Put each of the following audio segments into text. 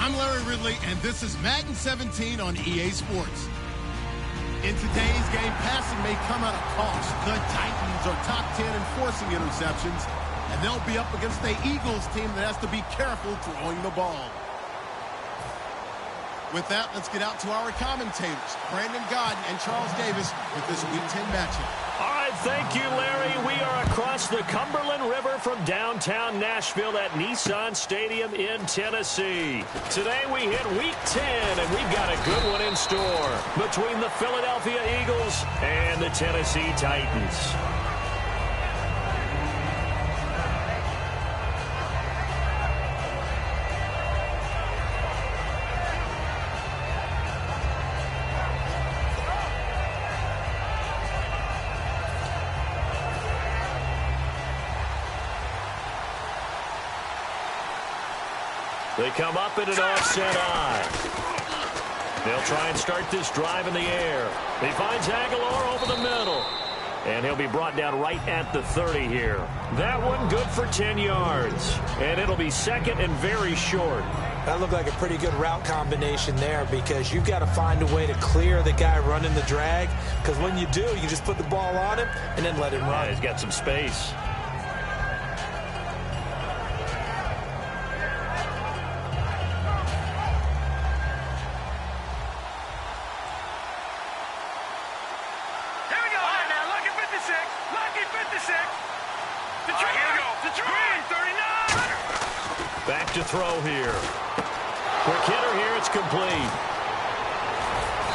I'm Larry Ridley, and this is Madden 17 on EA Sports. In today's game, passing may come at a cost. The Titans are top 10 in forcing interceptions, and they'll be up against the Eagles team that has to be careful throwing the ball. With that, let's get out to our commentators, Brandon Godden and Charles Davis, with this Week 10 matchup. All right, thank you, Larry. We are across the Cumberland River from downtown Nashville at Nissan Stadium in Tennessee. Today we hit Week 10, and we've got a good one in store between the Philadelphia Eagles and the Tennessee Titans. They come up in an offset eye. They'll try and start this drive in the air. He finds Aguilar over the middle. And he'll be brought down right at the 30 here. That one good for 10 yards. And it'll be second and very short. That looked like a pretty good route combination there because you've got to find a way to clear the guy running the drag. Because when you do, you just put the ball on him and then let him run. Yeah, he's got some space. Back to throw here. Quick hitter here, it's complete.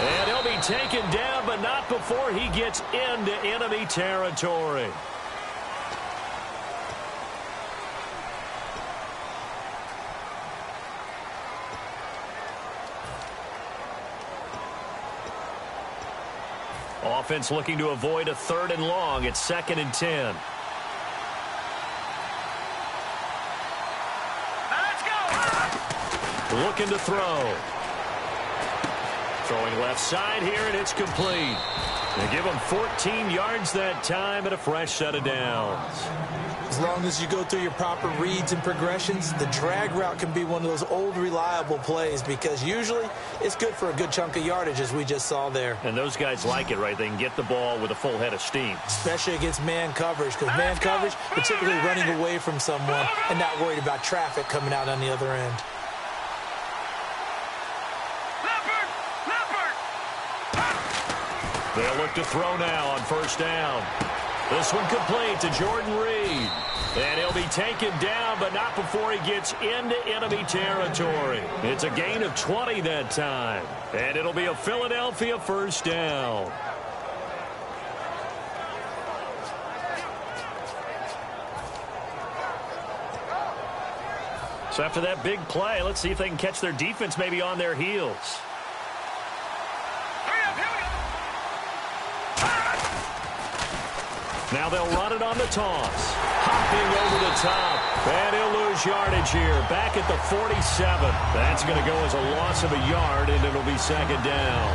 And he'll be taken down, but not before he gets into enemy territory. Offense looking to avoid a 3rd and long. It's 2nd and 10. Looking to throw. Throwing left side here, and it's complete. They give him 14 yards that time and a fresh set of downs. As long as you go through your proper reads and progressions, the drag route can be one of those old reliable plays because usually it's good for a good chunk of yardage, as we just saw there. And those guys like it, right? They can get the ball with a full head of steam. Especially against man coverage, because man coverage, they're typically running away from someone and not worried about traffic coming out on the other end. They'll look to throw now on 1st down. This one complete to Jordan Reed. And he'll be taken down, but not before he gets into enemy territory. It's a gain of 20 that time. And it'll be a Philadelphia 1st down. So after that big play, let's see if they can catch their defense maybe on their heels. Now they'll run it on the toss. Hopping over the top. And he'll lose yardage here. Back at the 47. That's going to go as a loss of a yard, and it'll be 2nd down.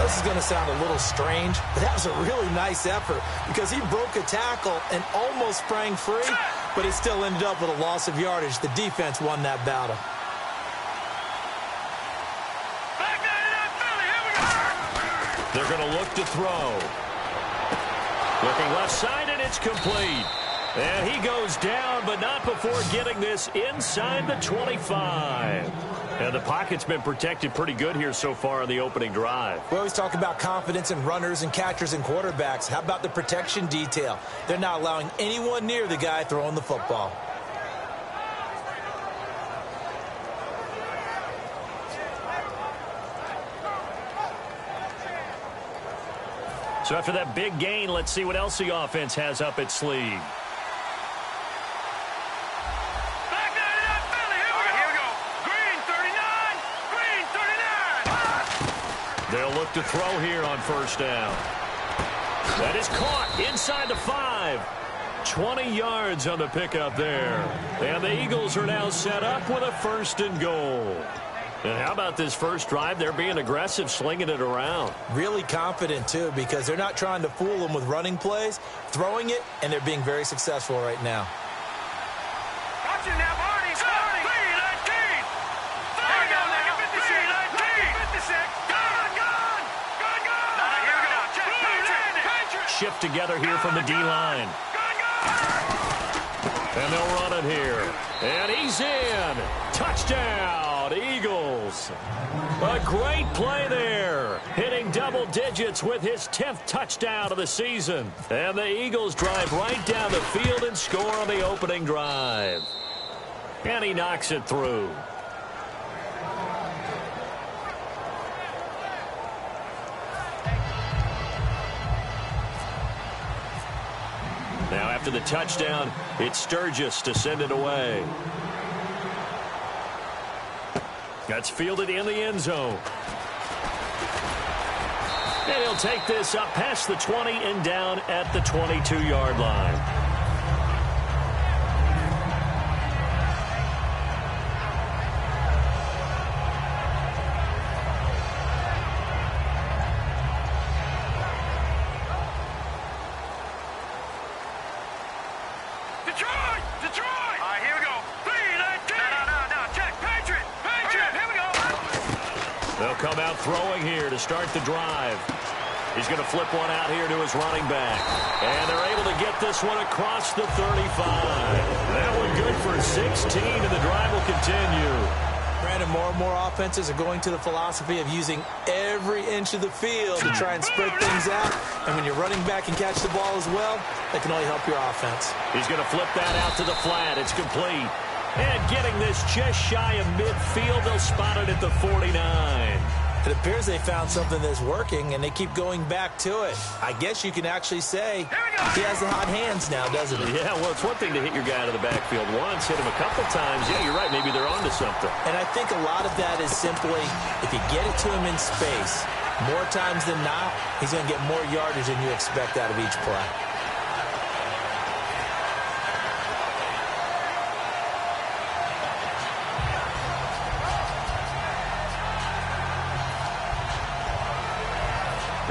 This is going to sound a little strange, but that was a really nice effort because he broke a tackle and almost sprang free, but it still ended up with a loss of yardage. The defense won that battle. They're going to look to throw. Looking left side, and it's complete. And he goes down, but not before getting this inside the 25. And the pocket's been protected pretty good here so far on the opening drive. We always talk about confidence in runners and catchers and quarterbacks. How about the protection detail? They're not allowing anyone near the guy throwing the football. So after that big gain, let's see what else the offense has up its sleeve. They'll look to throw here on 1st down. That is caught inside the 5. 20 yards on the pickup there. And the Eagles are now set up with a 1st and goal. And how about this first drive? They're being aggressive, slinging it around. Really confident, too, because they're not trying to fool them with running plays, throwing it, and they're being very successful right now. Watch it now, Barney. 3-19. There you go, shift together here from the D-line. And they'll run it here. And he's in. Touchdown, Eagles. A great play there. Hitting double digits with his 10th touchdown of the season. And the Eagles drive right down the field and score on the opening drive. And he knocks it through. Now after the touchdown, it's Sturgis to send it away. That's fielded in the end zone. And he'll take this up past the 20 and down at the 22-yard line. Come out throwing here to start the drive. He's going to flip one out here to his running back. And they're able to get this one across the 35. That one good for 16, and the drive will continue. Brandon, more and more offenses are going to the philosophy of using every inch of the field to try and spread things out. And when you're running back and catch the ball as well, that can only help your offense. He's going to flip that out to the flat. It's complete. And getting this just shy of midfield, they'll spot it at the 49. It appears they found something that's working, and they keep going back to it. I guess you can actually say he has the hot hands now, doesn't he? Yeah, well, it's one thing to hit your guy out of the backfield once, hit him a couple times. Yeah, you're right. Maybe they're onto something. And I think a lot of that is simply if you get it to him in space, more times than not, he's going to get more yardage than you expect out of each play.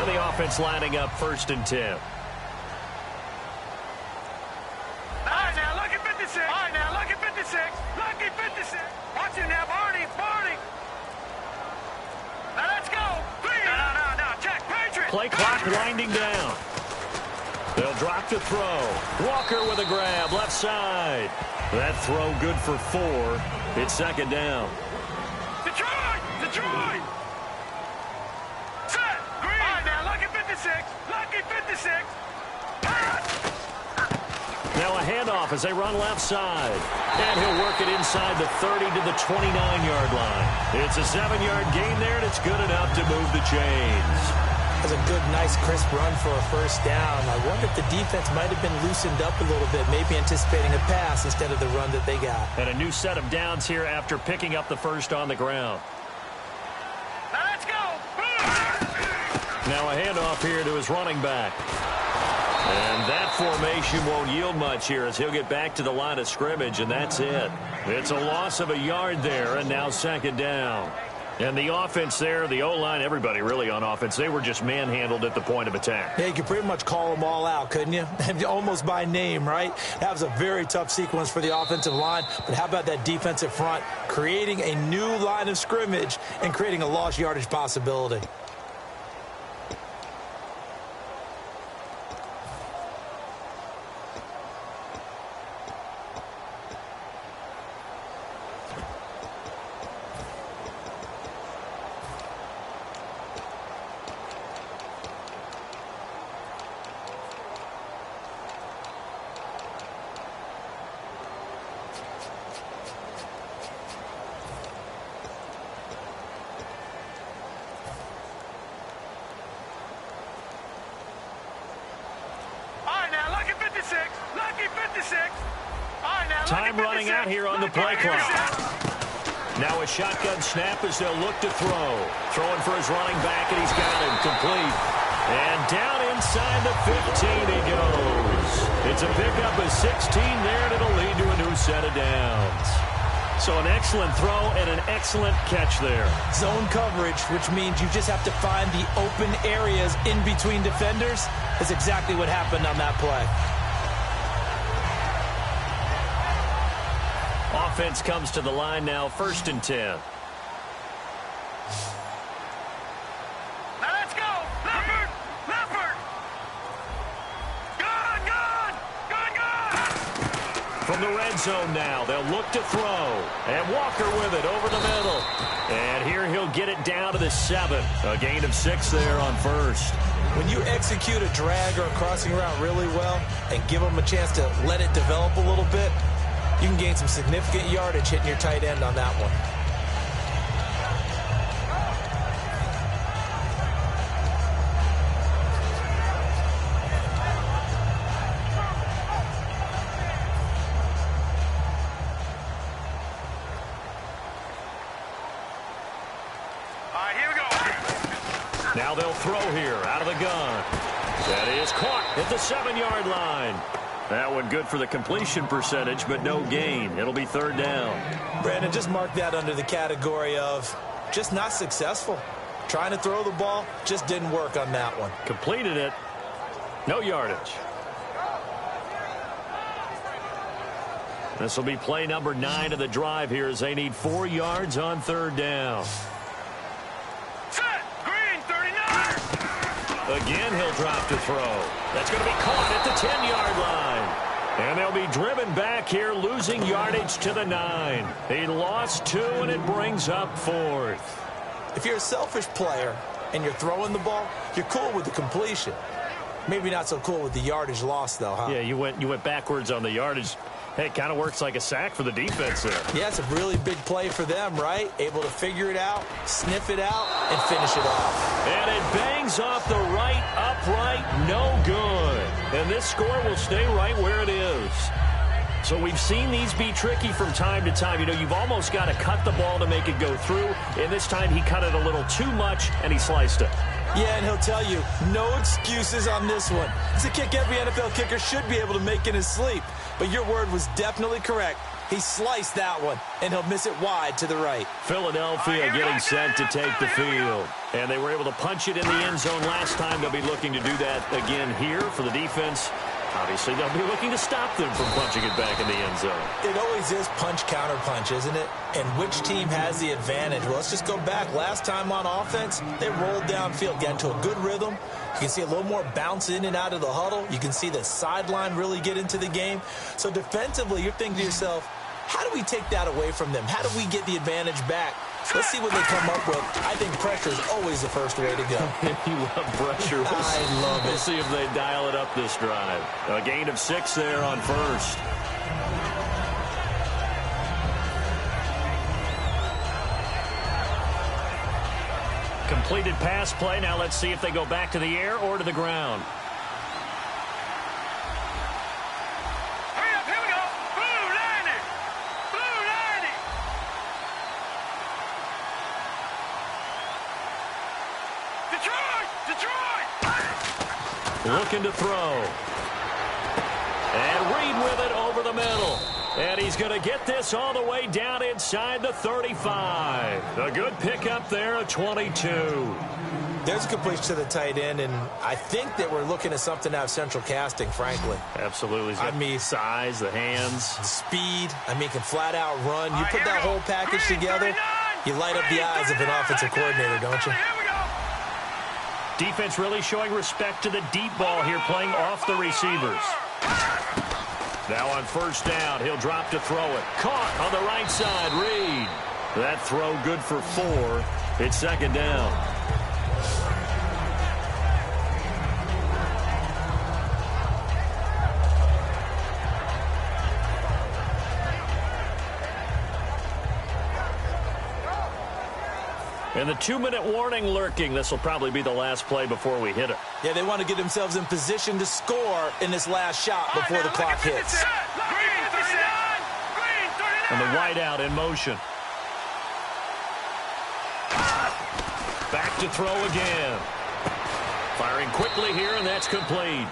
The offense lining up 1st and 10. All right, now look at 56. All right, now look at 56. Look at 56. Watch it now, Barney. Now let's go. Please. No. Check. Patriot. Play clock winding down. They'll drop the throw. Walker with a grab, left side. That throw good for 4. It's 2nd down. Detroit. Lucky 56. Now a handoff as they run left side. And he'll work it inside the 30 to the 29-yard line. It's a 7-yard gain there, and it's good enough to move the chains. That's a good, nice, crisp run for a 1st down. I wonder if the defense might have been loosened up a little bit, maybe anticipating a pass instead of the run that they got. And a new set of downs here after picking up the 1st on the ground. Now a handoff here to his running back. And that formation won't yield much here as he'll get back to the line of scrimmage, and that's it. It's a loss of a yard there, and now 2nd down. And the offense there, the O-line, everybody really on offense, they were just manhandled at the point of attack. Yeah, you could pretty much call them all out, couldn't you? Almost by name, right? That was a very tough sequence for the offensive line. But how about that defensive front creating a new line of scrimmage and creating a lost yardage possibility? Time running out here on the play clock. Now a shotgun snap as they'll look to throw. Throwing for his running back, and he's got him complete. And down inside the 15 he goes. It's a pickup of 16 there, and it'll lead to a new set of downs. So an excellent throw and an excellent catch there. Zone coverage, which means you just have to find the open areas in between defenders. That's exactly what happened on that play. Offense comes to the line now, 1st and 10. Now let's go. Leopard. the red zone now. They'll look to throw. And Walker with it over the middle. And here he'll get it down to the 7. A gain of 6 there on first. When you execute a drag or a crossing route really well and give them a chance to let it develop a little bit, you can gain some significant yardage hitting your tight end on that one. Now they'll throw here out of the gun. That is caught at the 7-yard line. That one good for the completion percentage, but no gain. It'll be 3rd down. Brandon, just mark that under the category of just not successful. Trying to throw the ball, just didn't work on that one. Completed it. No yardage. This will be play number 9 of the drive here as they need 4 yards on 3rd down. Again, he'll drop to throw. That's going to be caught at the 10-yard line. And they'll be driven back here, losing yardage to the 9. He lost 2, and it brings up 4th. If you're a selfish player and you're throwing the ball, you're cool with the completion. Maybe not so cool with the yardage loss, though, huh? Yeah, you went backwards on the yardage. Hey, it kind of works like a sack for the defense there. Yeah, it's a really big play for them, right? Able to figure it out, sniff it out, and finish it off. And it bangs off the right upright, no good. And this score will stay right where it is. So we've seen these be tricky from time to time. You know, you've almost got to cut the ball to make it go through. And this time he cut it a little too much, and he sliced it. Yeah, and he'll tell you, no excuses on this one. It's a kick every NFL kicker should be able to make in his sleep. But your word was definitely correct. He sliced that one, and he'll miss it wide to the right. Philadelphia getting set to take the field. And they were able to punch it in the end zone last time. They'll be looking to do that again here for the defense. Obviously, they'll be looking to stop them from punching it back in the end zone. It always is punch, counter punch, isn't it? And which team has the advantage? Well, let's just go back. Last time on offense, they rolled downfield, got into a good rhythm. You can see a little more bounce in and out of the huddle. You can see the sideline really get into the game. So defensively, you're thinking to yourself, how do we take that away from them? How do we get the advantage back? Let's see what they come up with. I think pressure is always the first way to go. You love pressure. I love it. We'll see if they dial it up this drive. A gain of 6 there on first. Completed pass play. Now let's see if they go back to the air or to the ground. Hurry up, here we go. Blue 90. Blue 90. Detroit. Looking to throw. And Reed with it over the middle. And he's going to get this all the way down inside the 35. A good pickup there at 22. There's a completion to the tight end, and I think that we're looking at something out of central casting, frankly. Absolutely. I mean, size, the hands. Speed. I mean, can flat out run. You put that whole package together, you light up the eyes of an offensive coordinator, don't you? Defense really showing respect to the deep ball here, playing off the receivers. Now on first down, he'll drop to throw it. Caught on the right side, Reed. That throw good for 4. It's second down. And the 2-minute warning lurking. This will probably be the last play before we hit it. Yeah, they want to get themselves in position to score in this last shot before the clock hits. And the wideout in motion. Back to throw again. Firing quickly here, and that's complete.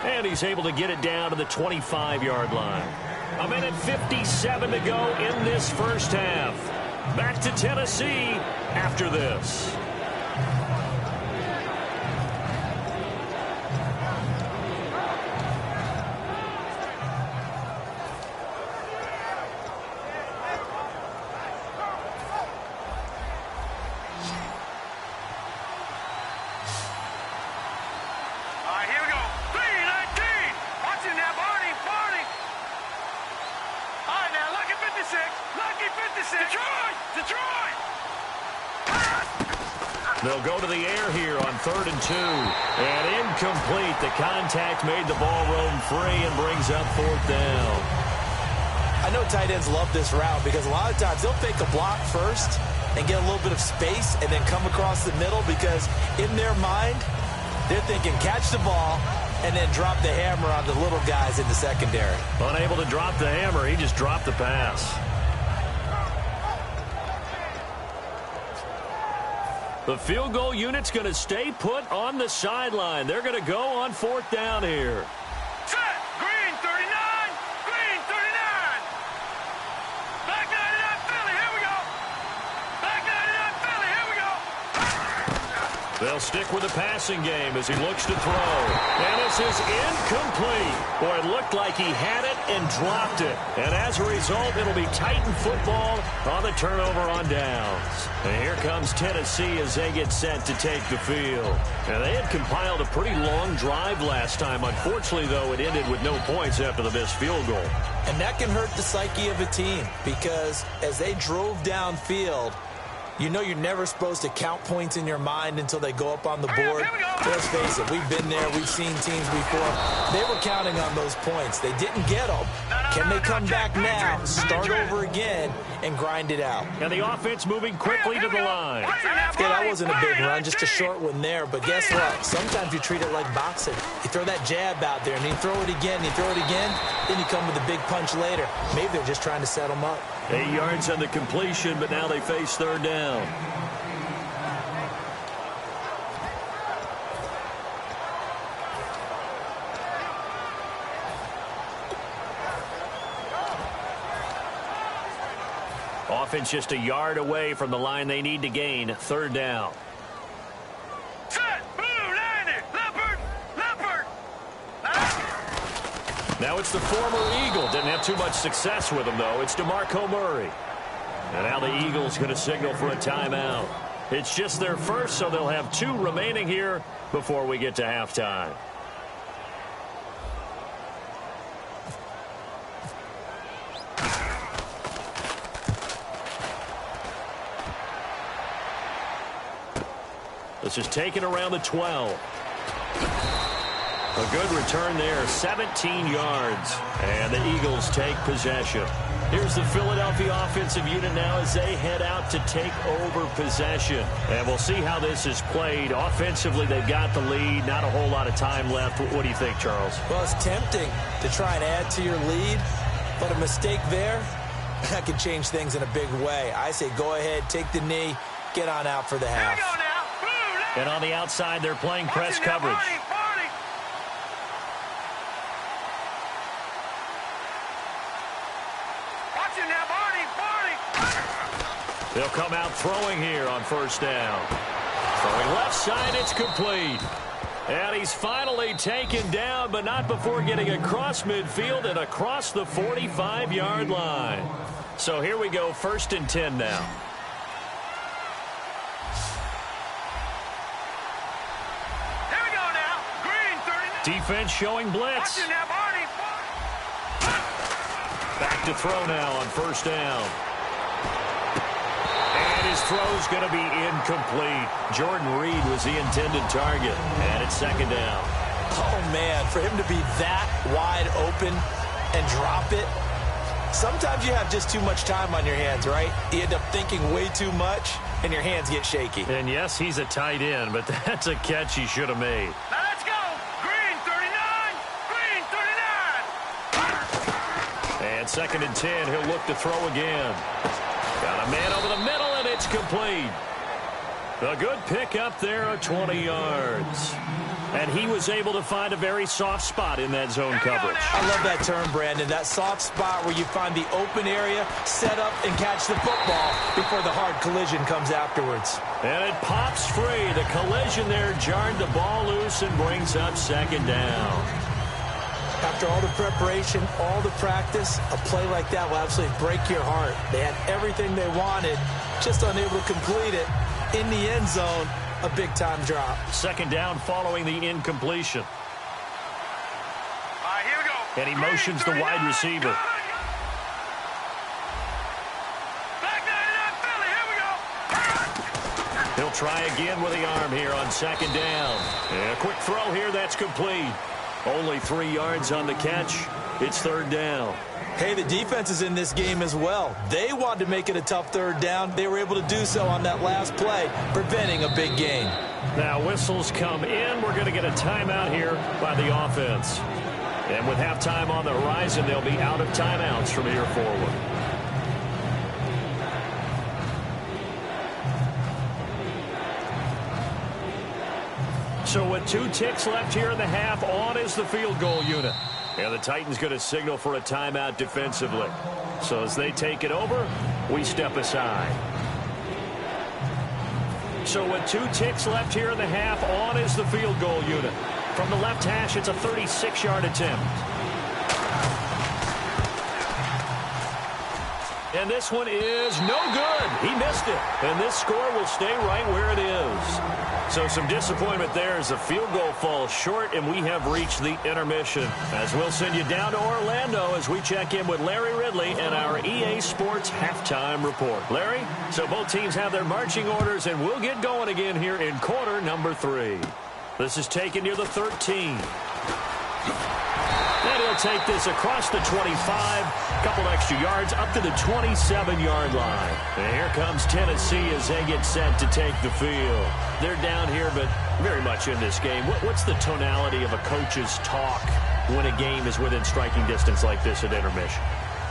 And he's able to get it down to the 25-yard line. 1:57 to go in this first half. Back to Tennessee after this. Here we go. 3-19. Watch him now, Barney. They'll go to the air here on 3rd and 2. And incomplete. The contact made the ball roam free and brings up 4th down. I know tight ends love this route because a lot of times they'll fake a block first and get a little bit of space and then come across the middle because in their mind, they're thinking catch the ball and then drop the hammer on the little guys in the secondary. Unable to drop the hammer, he just dropped the pass. The field goal unit's going to stay put on the sideline. They're going to go on 4th down here. Set. Green 39. Green 39. Back 99 Philly. Here we go. Back 99 Philly. Here we go. They'll stick with the passing game as he looks to throw. And this is incomplete. Boy, it looked like he had it and dropped it. And as a result, it'll be Titan football on the turnover on downs. And here comes Tennessee as they get set to take the field. And they had compiled a pretty long drive last time. Unfortunately, though, it ended with no points after the missed field goal. And that can hurt the psyche of a team because as they drove downfield, you know you're never supposed to count points in your mind until they go up on the board. Let's face it, we've been there. We've seen teams before. They were counting on those points. They didn't get them. Can they come back now, start over again, and grind it out? And the offense moving quickly to the line. Yeah, that wasn't a big run, just a short one there. But guess what? Sometimes you treat it like boxing. You throw that jab out there, and you throw it again, you throw it again, then you come with a big punch later. Maybe they're just trying to set them up. 8 yards on the completion, but now they face 3rd down. Offense just a yard away from the line they need to gain. 3rd down. Set. Blue 90. Leopard. Leopard. Now it's the former Eagle. Didn't have too much success with him, though. It's DeMarco Murray. And now the Eagles going to signal for a timeout. It's just their first, so they'll have 2 remaining here before we get to halftime. This is taken around the 12. A good return there, 17 yards. And the Eagles take possession. Here's the Philadelphia offensive unit now as they head out to take over possession. And we'll see how this is played. Offensively, they've got the lead. Not a whole lot of time left. What do you think, Charles? Well, it's tempting to try and add to your lead, but a mistake there, that could change things in a big way. I say go ahead, take the knee, get on out for the half. Here we go now. Blue. And on the outside, they're playing press coverage. They'll come out throwing here on 1st down. Throwing left side, it's complete. And he's finally taken down, but not before getting across midfield and across the 45-yard line. So here we go, 1st and 10 now. Here we go now. Green 30. Defense showing blitz. Back to throw now on 1st down. His throw's going to be incomplete. Jordan Reed was the intended target, and it's 2nd down. Oh, man, for him to be that wide open and drop it, sometimes you have just too much time on your hands, right? You end up thinking way too much, and your hands get shaky. And, yes, he's a tight end, but that's a catch he should have made. Now let's go. Green 39. Green 39. And 2nd and 10, he'll look to throw again. Got a man over the middle, and it's complete. A good pick up there of 20 yards. And he was able to find a very soft spot in that zone coverage. I love that term, Brandon. That soft spot where you find the open area, set up, and catch the football before the hard collision comes afterwards. And it pops free. The collision there jarred the ball loose and brings up 2nd down. After all the preparation, all the practice, a play like that will absolutely break your heart. They had everything they wanted, just unable to complete it. In the end zone, a big-time drop. 2nd down following the incompletion. All right, here we go. And he motions the wide receiver. Back 99 Philly, here we go. He'll try again with the arm here on second down. And a quick throw here, that's complete. Only 3 yards on the catch. It's third down. Hey, the defense is in this game as well. They wanted to make it a tough third down. They were able to do so on that last play, preventing a big gain. Now whistles come in. We're going to get a timeout here by the offense. And with halftime on the horizon, they'll be out of timeouts from here forward. So with 2 ticks left here in the half, on is the field goal unit. And the Titans going to signal for a timeout defensively. So as they take it over, we step aside. So with 2 ticks left here in the half, on is the field goal unit. From the left hash, it's a 36-yard attempt. And this one is no good. He missed it. And this score will stay right where it is. So some disappointment there as the field goal falls short, and we have reached the intermission. As we'll send you down to Orlando as we check in with Larry Ridley and our EA Sports halftime report. Larry, so both teams have their marching orders, and we'll get going again here in quarter number 3. This is taken near the 13. And he'll take this across the 25, a couple extra yards up to the 27-yard line. And here comes Tennessee as they get set to take the field. They're down here, but very much in this game. What's the tonality of a coach's talk when a game is within striking distance like this at intermission?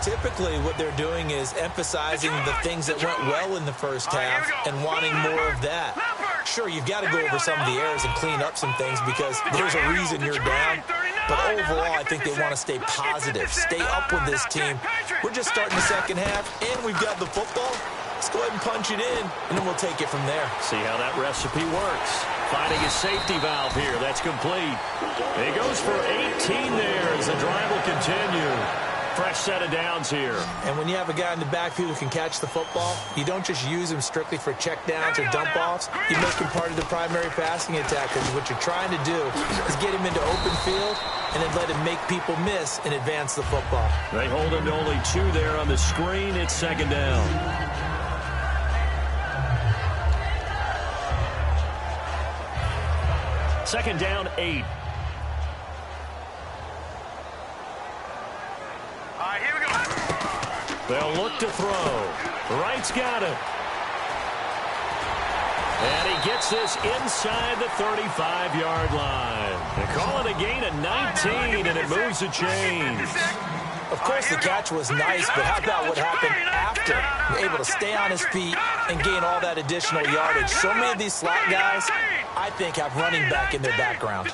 Typically, what they're doing is emphasizing the things that went well in the first half and wanting more of that. Sure, you've got to go over some of the errors and clean up some things because there's a reason you're down. But overall, I think they want to stay positive, stay up with this team. We're just starting the second half, and we've got the football. Let's go ahead and punch it in, and then we'll take it from there. See how that recipe works. Finding a safety valve here. That's complete. He goes for 18 there as the drive will continue. Fresh set of downs here. And when you have a guy in the backfield who can catch the football, you don't just use him strictly for check downs or dump offs. You make him part of the primary passing attack, because what you're trying to do is get him into open field and then let him make people miss and advance the football. They hold him to only 2 there on the screen. It's second down. Second down, 8. Here we go. They'll look to throw. Wright's got it. And he gets this inside the 35-yard line. They call it a gain of 19, and it moves the chains. Of course, the catch was nice, but how about what happened after? Able to stay on his feet and gain all that additional yardage. So many of these slot guys, I think, have running back in their background.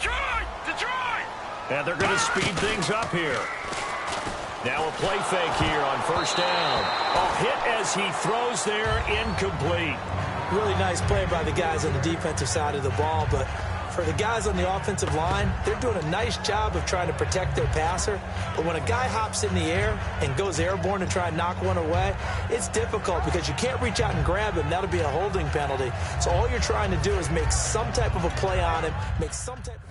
And they're going to speed things up here. Now a play fake here on first down. A hit as he throws there, incomplete. Really nice play by the guys on the defensive side of the ball, but for the guys on the offensive line, they're doing a nice job of trying to protect their passer. But when a guy hops in the air and goes airborne and try and knock one away, it's difficult because you can't reach out and grab him. That'll be a holding penalty. So all you're trying to do is make some type of a play on him, make some type of...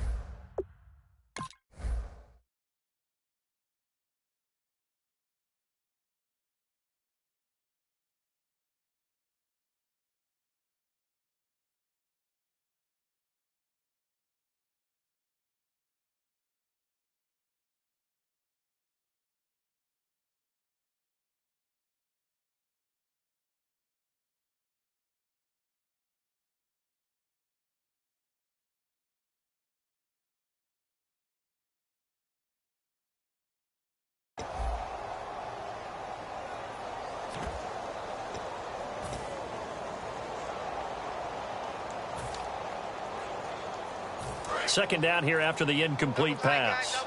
Second down here after the incomplete pass.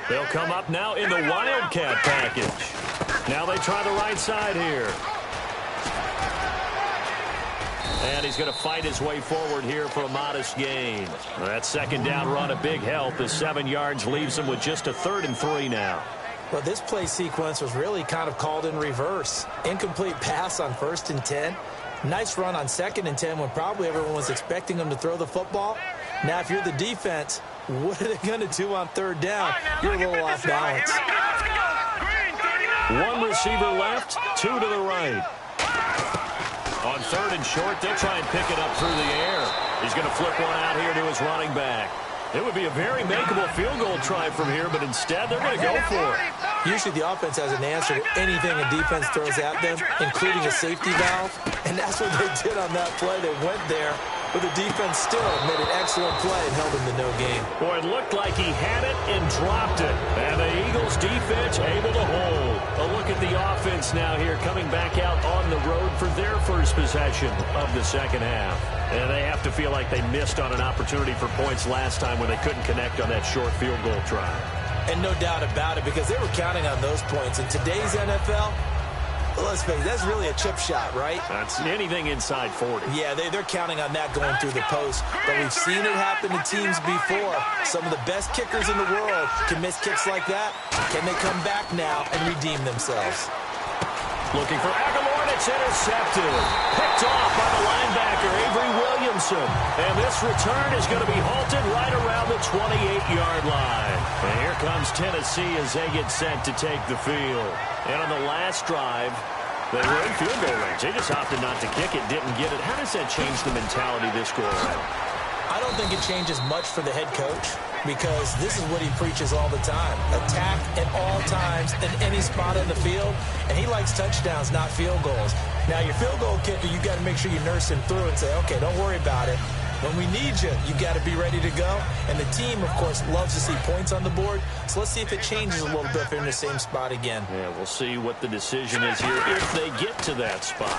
They'll come up now in the Wildcat package. Now they try the right side here. And he's going to fight his way forward here for a modest gain. That second down run, a big help. The 7 yards leaves him with just a 3rd and 3 now. Well, this play sequence was really kind of called in reverse. Incomplete pass on 1st and 10. Nice run on 2nd and 10 when probably everyone was expecting him to throw the football. Now, if you're the defense, what are they going to do on 3rd down? You're a little off balance. 1 receiver left, 2 to the right. On 3rd and short, they'll try and pick it up through the air. He's going to flip one out here to his running back. It would be a very makeable field goal try from here, but instead they're going to go for it. Usually the offense has an answer to anything a defense throws at them, including a safety valve. And that's what they did on that play. They went there, but the defense still made an excellent play and held them to no gain. Boy, it looked like he had it and dropped it. And the Eagles defense able to hold. A look at the offense now here, coming back out on the road for their first possession of the second half. And they have to feel like they missed on an opportunity for points last time when they couldn't connect on that short field goal try. And no doubt about it, because they were counting on those points. In today's NFL, let's face it, that's really a chip shot, right? That's anything inside 40. Yeah, they're counting on that going through the post. But we've seen it happen to teams before. Some of the best kickers in the world can miss kicks like that. Can they come back now and redeem themselves? Looking for Aguilar, and it's intercepted. Picked off by the linebacker, Avery Williamson. And this return is going to be halted right around the 28-yard line. And here comes Tennessee as they get set to take the field. And on the last drive, they were in field goal range. They just opted not to kick it, didn't get it. How does that change the mentality this go around? I don't think it changes much for the head coach, because this is what he preaches all the time. Attack at all times in any spot on the field, and he likes touchdowns, not field goals. Now, your field goal kicker, you got to make sure you nurse him through and say, okay, don't worry about it. When we need you, you got to be ready to go. And the team, of course, loves to see points on the board. So let's see if it changes a little bit if they're in the same spot again. Yeah, we'll see what the decision is here if they get to that spot.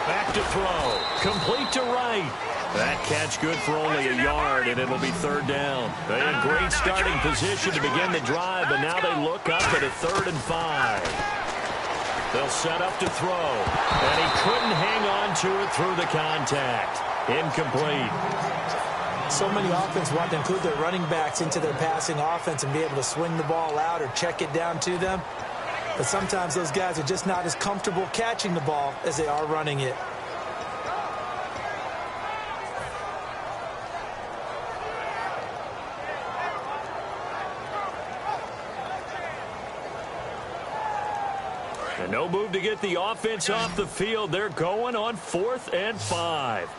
Back to throw. Complete to right. That catch good for only a yard, and it'll be 3rd down. They had great starting position to begin the drive, but now they look up at a 3rd and 5. They'll set up to throw, and he couldn't hang on to it through the contact. Incomplete. So many offenses want to include their running backs into their passing offense and be able to swing the ball out or check it down to them. But sometimes those guys are just not as comfortable catching the ball as they are running it. And no move to get the offense off the field. They're going on 4th and 5.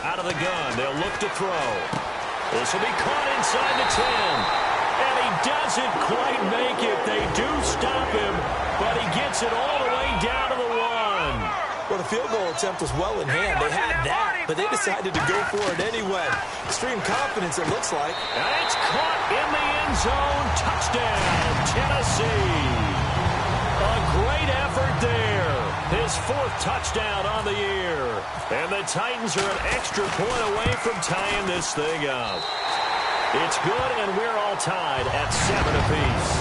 Out of the gun, they'll look to throw. This will be caught inside the 10. And he doesn't quite make it. They do stop him, but he gets it all the way down to the 1. Well, the field goal attempt was well in hand. They had that, but they decided to go for it anyway. Extreme confidence, it looks like. And it's caught in the end zone. Touchdown, Tennessee. A great effort there. His 4th touchdown on the year. And the Titans are an extra point away from tying this thing up. It's good, and we're all tied at 7 apiece.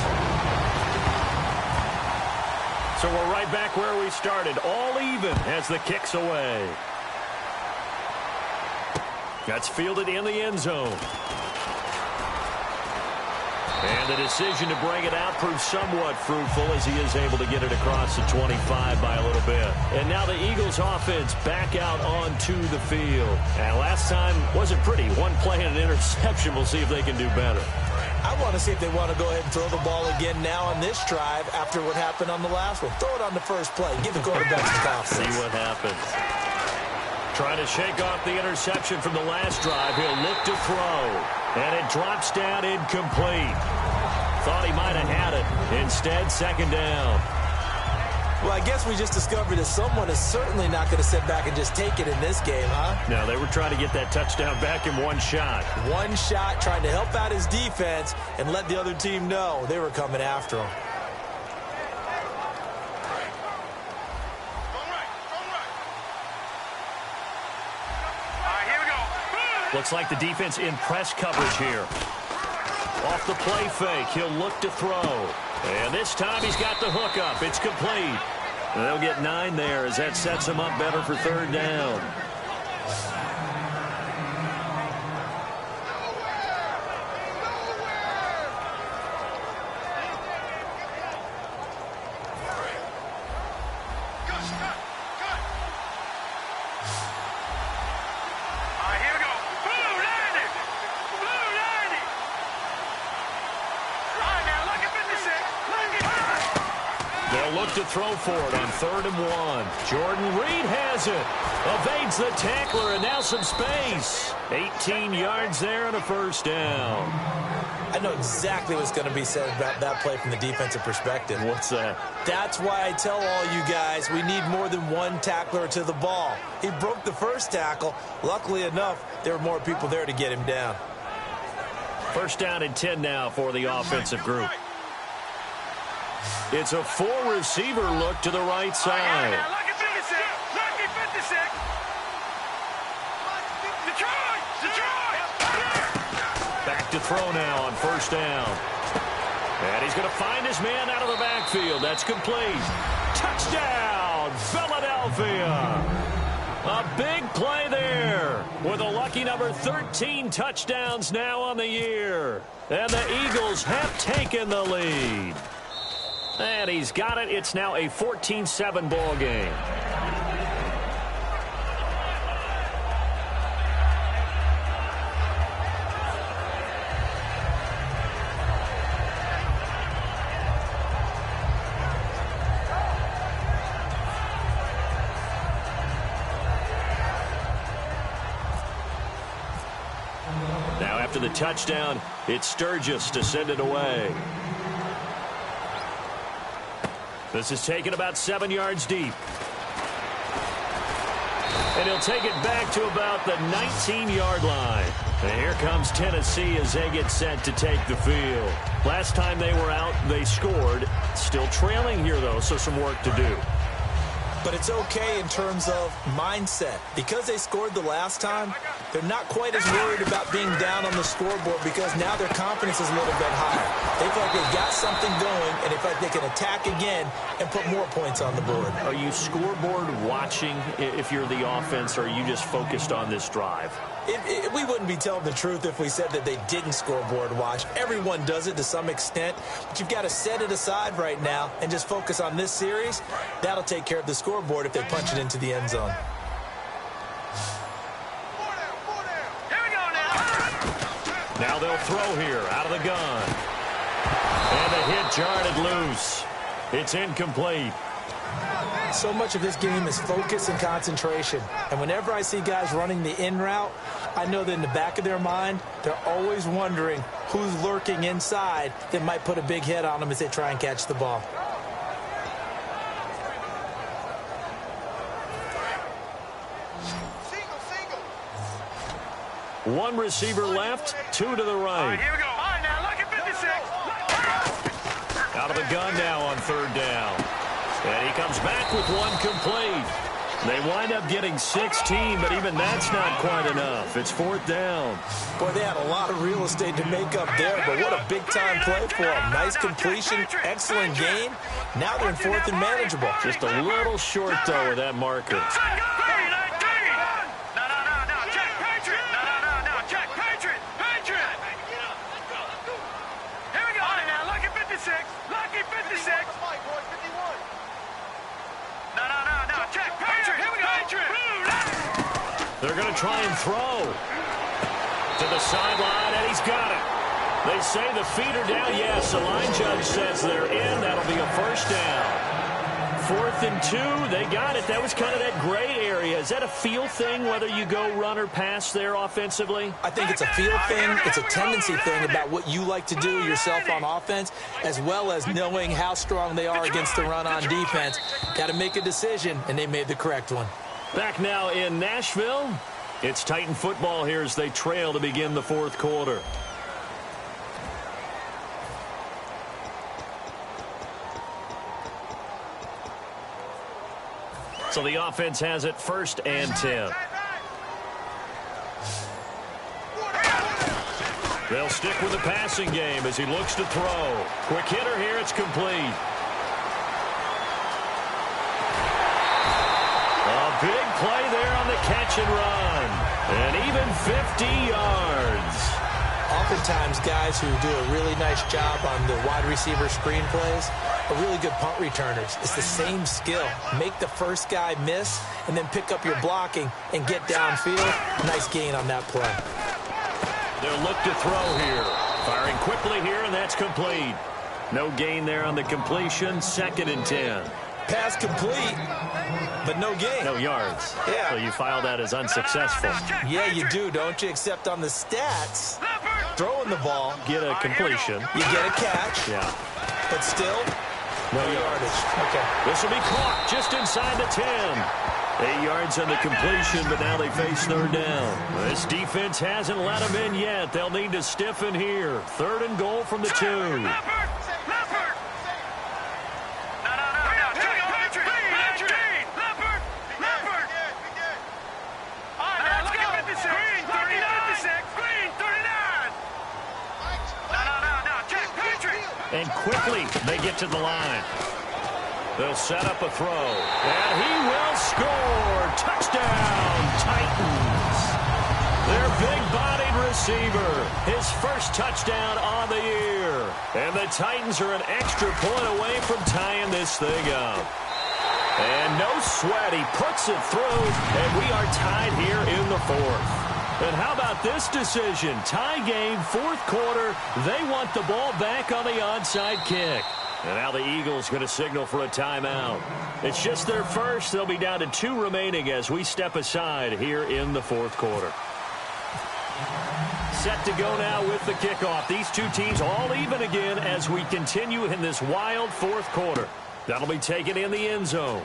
So we're right back where we started, all even as the kick's away. That's fielded in the end zone. And the decision to bring it out proves somewhat fruitful as he is able to get it across the 25 by a little bit. And now the Eagles offense back out onto the field. And last time wasn't pretty. One play and an interception. We'll see if they can do better. I want to see if they want to go ahead and throw the ball again now on this drive after what happened on the last one. Throw it on the first play. Give the quarterback some confidence. See what happens. Trying to shake off the interception from the last drive. He'll look to throw. And it drops down incomplete. Thought he might have had it. Instead, 2nd down. Well, I guess we just discovered that someone is certainly not going to sit back and just take it in this game, huh? No, they were trying to get that touchdown back in one shot. One shot, trying to help out his defense and let the other team know they were coming after him. Looks like the defense in press coverage here. Off the play fake, he'll look to throw. And this time he's got the hook up. It's complete. And they'll get 9 there as that sets him up better for 3rd down. look to throw for it on 3rd and 1. Jordan Reed has it. Evades the tackler, and now some space. 18 yards there and a first down. I know exactly what's going to be said about that play from the defensive perspective. What's that? That's why I tell all you guys we need more than one tackler to the ball. He broke the first tackle. Luckily enough, there were more people there to get him down. First down and 10 now for the offensive group. It's a 4-receiver look to the right side. Lucky 56. Lucky 56. Detroit! Back to throw now on first down. And he's going to find his man out of the backfield. That's complete. Touchdown, Philadelphia. A big play there with a lucky number 13 touchdowns now on the year. And the Eagles have taken the lead. And he's got it. It's now a 14-7 ball game. Now after the touchdown, it's Sturgis to send it away. This is taken about 7 yards deep. And he'll take it back to about the 19-yard line. And here comes Tennessee as they get set to take the field. Last time they were out, they scored. Still trailing here, though, so some work to do. But it's okay in terms of mindset. Because they scored the last time, they're not quite as worried about being down on the scoreboard because now their confidence is a little bit higher. They feel like they've got something going, and they feel like they can attack again and put more points on the board. Are you scoreboard watching if you're the offense, or are you just focused on this drive? We wouldn't be telling the truth if we said that they didn't scoreboard watch. Everyone does it to some extent, but you've got to set it aside right now and just focus on this series. That'll take care of the scoreboard if they punch it into the end zone. Here we go now. Now they'll throw here out of the gun. And the hit jarred loose. It's incomplete. So much of this game is focus and concentration. And whenever I see guys running the in route, I know that in the back of their mind, they're always wondering who's lurking inside that might put a big hit on them as they try and catch the ball. One receiver left, two to the All right. right, here we go. All right, now, lucky 56. Out of the gun now on third down. And he comes back with one complete. They wind up getting 16, but even that's not quite enough. It's fourth down. Boy, they had a lot of real estate to make up there, but what a big-time play for them. Nice completion, excellent game. Now they're in fourth and manageable. Just a little short, though, with that marker. They're going to try and throw to the sideline, and he's got it. They say the feet are down. Yes, the line judge says they're in. That'll be a first down. 4th and 2. They got it. That was kind of that gray area. Is that a feel thing, whether you go run or pass there offensively? I think it's a feel thing. It's a tendency thing about what you like to do yourself on offense, as well as knowing how strong they are against the run on defense. Got to make a decision, and they made the correct one. Back now in Nashville. It's Titan football here as they trail to begin the fourth quarter. So the offense has it 1st and 10. They'll stick with the passing game as he looks to throw. Quick hitter here. It's complete. A big play there on the catch and run. And even 50 yards. Oftentimes, guys who do a really nice job on the wide receiver screen plays are really good punt returners. It's the same skill. Make the first guy miss and then pick up your blocking and get downfield. Nice gain on that play. They'll look to throw here. Firing quickly here, and that's complete. No gain there on the completion. 2nd and 10. Pass complete, but no gain. No yards. Yeah. So you file that as unsuccessful. Yeah, you do, don't you? Except on the stats, throwing the ball, Get a completion. you get a catch, Yeah. but still, No no yards. yardage. Okay. This will be caught just inside the 10. 8 yards on the completion, but now they face 3rd down. This defense hasn't let them in yet. They'll need to stiffen here. 3rd and goal from the 2. And quickly, they get to the line. They'll set up a throw. And he will score. Touchdown, Titans. Their big-bodied receiver. His first touchdown on the year. And the Titans are an extra point away from tying this thing up. And no sweat. He puts it through. And we are tied here in the 4th. And how about this decision? Tie game, 4th quarter. They want the ball back on the onside kick. And now the Eagles going to signal for a timeout. It's just their first. They'll be down to 2 remaining as we step aside here in the 4th quarter. Set to go now with the kickoff. These two teams all even again as we continue in this wild 4th quarter. That'll be taken in the end zone.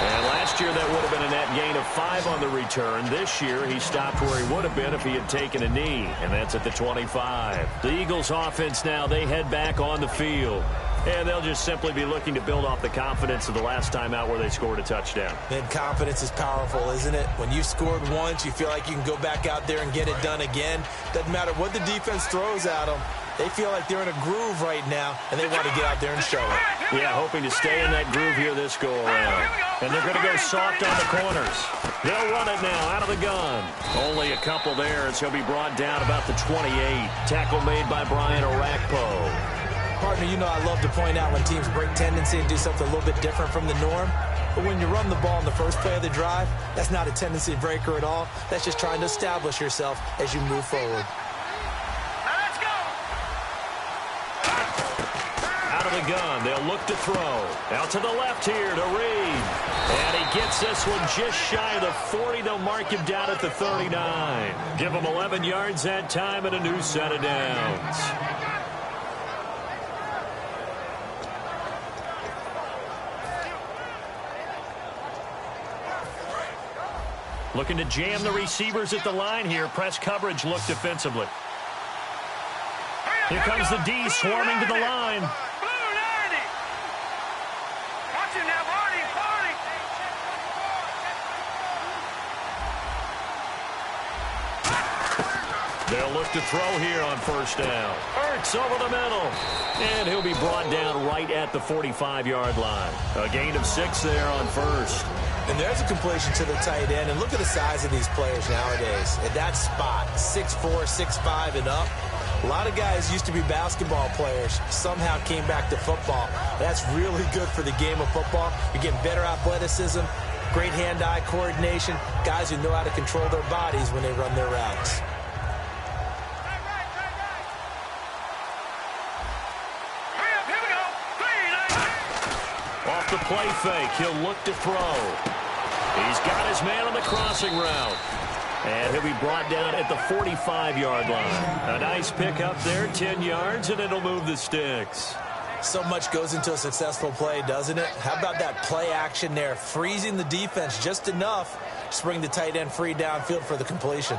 And last year that would have been a net gain of 5 on the return. This year he stopped where he would have been if he had taken a knee, and that's at the 25. The Eagles offense now, they head back on the field. And they'll just simply be looking to build off the confidence of the last time out where they scored a touchdown. And confidence is powerful, isn't it? When you've scored once, you feel like you can go back out there and get it done again. Doesn't matter what the defense throws at them. They feel like they're in a groove right now, and they want to get out there and show it. Yeah, hoping to stay in that groove here this go-around. And they're going to go soft on the corners. They'll run it now out of the gun. Only a couple there, as he'll be brought down about the 28. Tackle made by Brian Orakpo. Partner, you know I love to point out when teams break tendency and do something a little bit different from the norm. But when you run the ball in the first play of the drive, that's not a tendency breaker at all. That's just trying to establish yourself as you move forward. Out of the gun, they'll look to throw. Out to the left here to Reed. And he gets this one just shy of the 40. They'll mark him down at the 39. Give him 11 yards that time and a new set of downs. Looking to jam the receivers at the line here. Press coverage look defensively. Here comes the D swarming to the line. They'll look to throw here on 1st down. Ertz over the middle. And he'll be brought down right at the 45-yard line. A gain of 6 there on 1st. And there's a completion to the tight end. And look at the size of these players nowadays. At that spot, 6'4", 6'5", and up. A lot of guys used to be basketball players, somehow came back to football. That's really good for the game of football. You're getting better athleticism, great hand-eye coordination, guys who know how to control their bodies when they run their routes. Off the play fake, he'll look to throw. He's got his man on the crossing route. And he'll be brought down at the 45-yard line. A nice pickup there, 10 yards, and it'll move the sticks. So much goes into a successful play, doesn't it? How about that play action there, freezing the defense just enough to bring the tight end free downfield for the completion.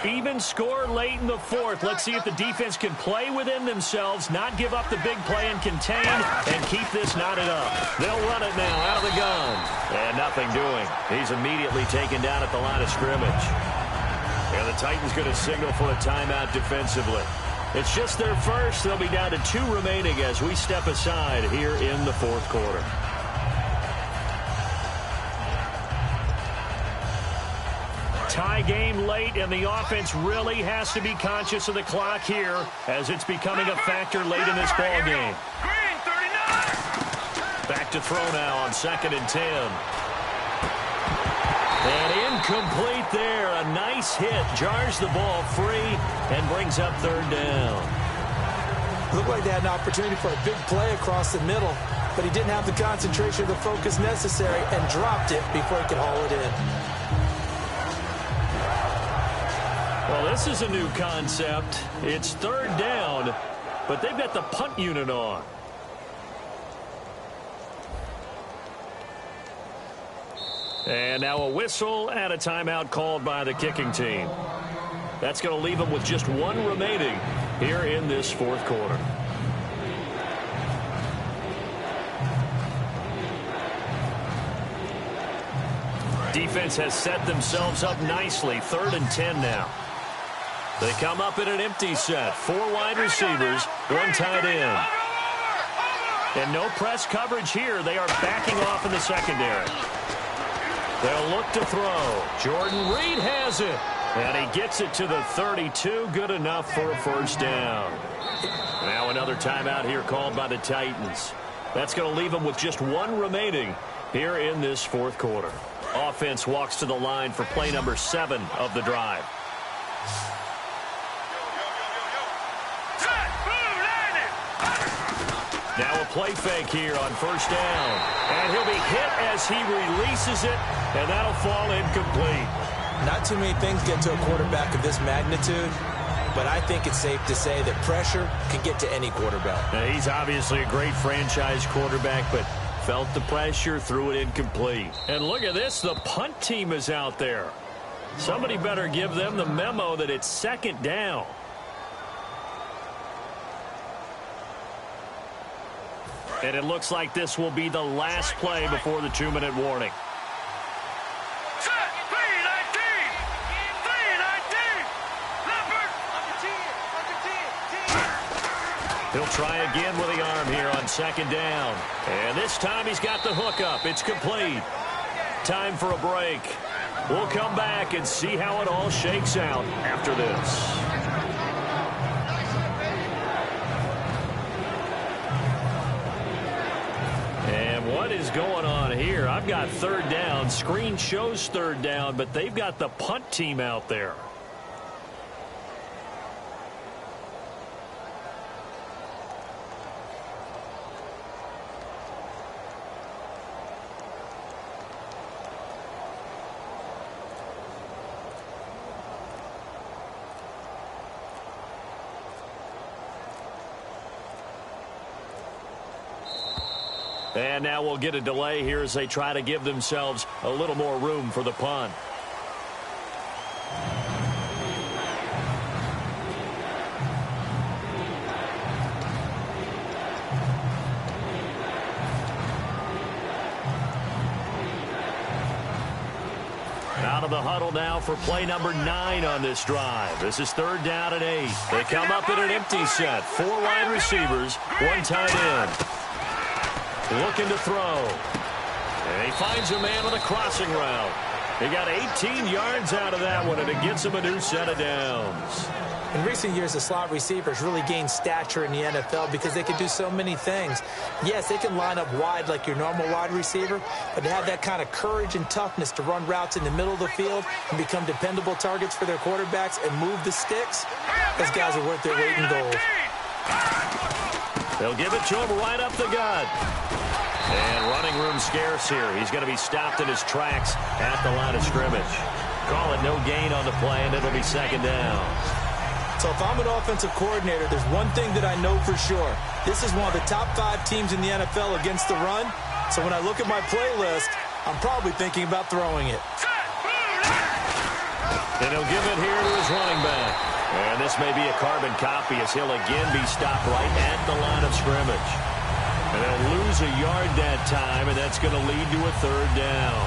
Even score late in the 4th. Let's see if the defense can play within themselves, not give up the big play and contain, and keep this knotted up. They'll run it now out of the gun. And nothing doing. He's immediately taken down at the line of scrimmage. And the Titans going to signal for a timeout defensively. It's just their first. They'll be down to 2 remaining as we step aside here in the 4th quarter. Tie game late, and the offense really has to be conscious of the clock here as it's becoming a factor late in this ball game. Back to throw now on 2nd and 10. And incomplete there. A nice hit. Jars the ball free and brings up third down. Looked like they had an opportunity for a big play across the middle, but he didn't have the concentration or the focus necessary and dropped it before he could haul it in. Well, this is a new concept. It's third down, but they've got the punt unit on. And now a whistle and a timeout called by the kicking team. That's going to leave them with just one remaining here in this fourth quarter. Defense has set themselves up nicely. 3rd and 10 now. They come up in an empty set. 4 wide receivers, 1 tight end. And no press coverage here. They are backing off in the secondary. They'll look to throw. Jordan Reed has it. And he gets it to the 32. Good enough for a first down. Now another timeout here called by the Titans. That's going to leave them with just one remaining here in this fourth quarter. Offense walks to the line for play number 7 of the drive. Now a play fake here on first down. And he'll be hit as he releases it, and that'll fall incomplete. Not too many things get to a quarterback of this magnitude, but I think it's safe to say that pressure can get to any quarterback. Now, he's obviously a great franchise quarterback, but felt the pressure, threw it incomplete. And look at this, the punt team is out there. Somebody better give them the memo that it's second down. And it looks like this will be the last play before the 2-minute warning. He'll try again with the arm here on second down. And this time he's got the hookup. It's complete. Time for a break. We'll come back and see how it all shakes out after this. And what is going on here? I've got third down. Screen shows third down, but they've got the punt team out there. And now we'll get a delay here as they try to give themselves a little more room for the punt. Out of the huddle now for play number 9 on this drive. This is third down and 8. They come up in an empty set. 4 wide receivers, 1 tight end. Looking to throw. And he finds a man with a crossing route. He got 18 yards out of that one, and it gets him a new set of downs. In recent years, the slot receivers really gained stature in the NFL because they can do so many things. Yes, they can line up wide like your normal wide receiver, but they have that kind of courage and toughness to run routes in the middle of the field and become dependable targets for their quarterbacks and move the sticks. Those guys are worth their weight in gold. They'll give it to him right up the gut. And running room scarce here. He's going to be stopped in his tracks at the line of scrimmage. Call it no gain on the play, and it'll be second down. So if I'm an offensive coordinator, there's one thing that I know for sure. This is one of the top 5 teams in the NFL against the run. So when I look at my playlist, I'm probably thinking about throwing it. And he'll give it here to his running back. And this may be a carbon copy as he'll again be stopped right at the line of scrimmage. And they'll lose a yard that time, and that's going to lead to a third down.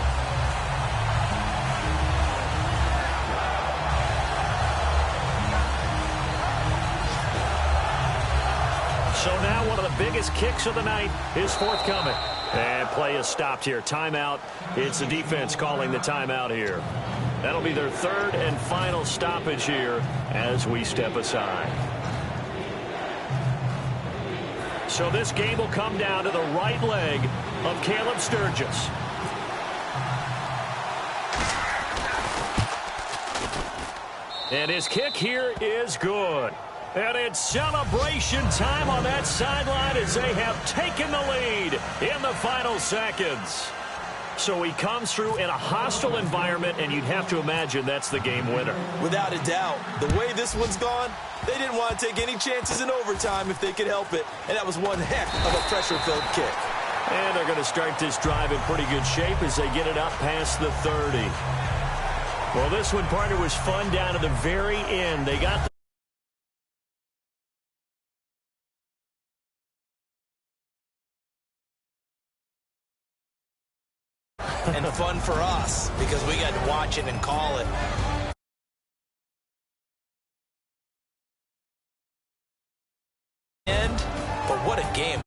So now one of the biggest kicks of the night is forthcoming. And play is stopped here. Timeout. It's the defense calling the timeout here. That'll be their third and final stoppage here as we step aside. So this game will come down to the right leg of Caleb Sturgis. And his kick here is good. And it's celebration time on that sideline as they have taken the lead in the final seconds. So he comes through in a hostile environment, and you'd have to imagine that's the game winner. Without a doubt. The way this one's gone, they didn't want to take any chances in overtime if they could help it. And that was one heck of a pressure-filled kick. And they're going to start this drive in pretty good shape as they get it up past the 30. Well, this one, partner, was fun down to the very end. They got and fun for us because we got to watch it and call it. But what a game.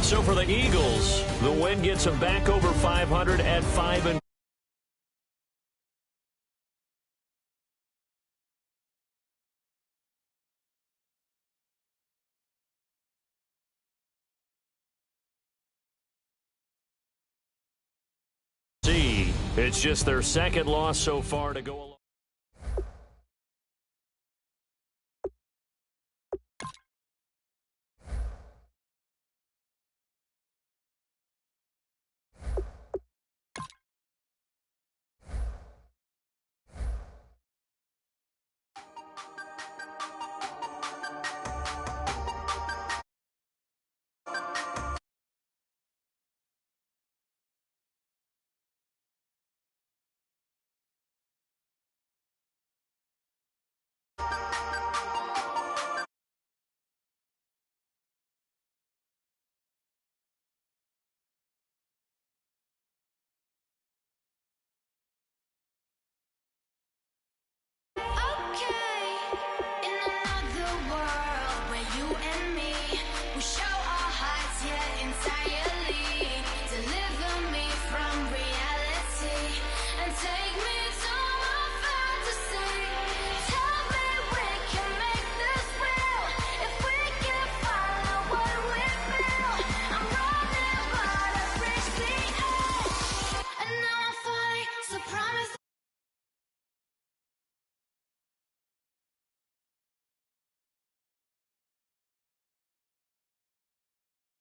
So for the Eagles, the win gets them back over 500 at 5-. It's just their second loss so far to go along. Entirely deliver me from reality and take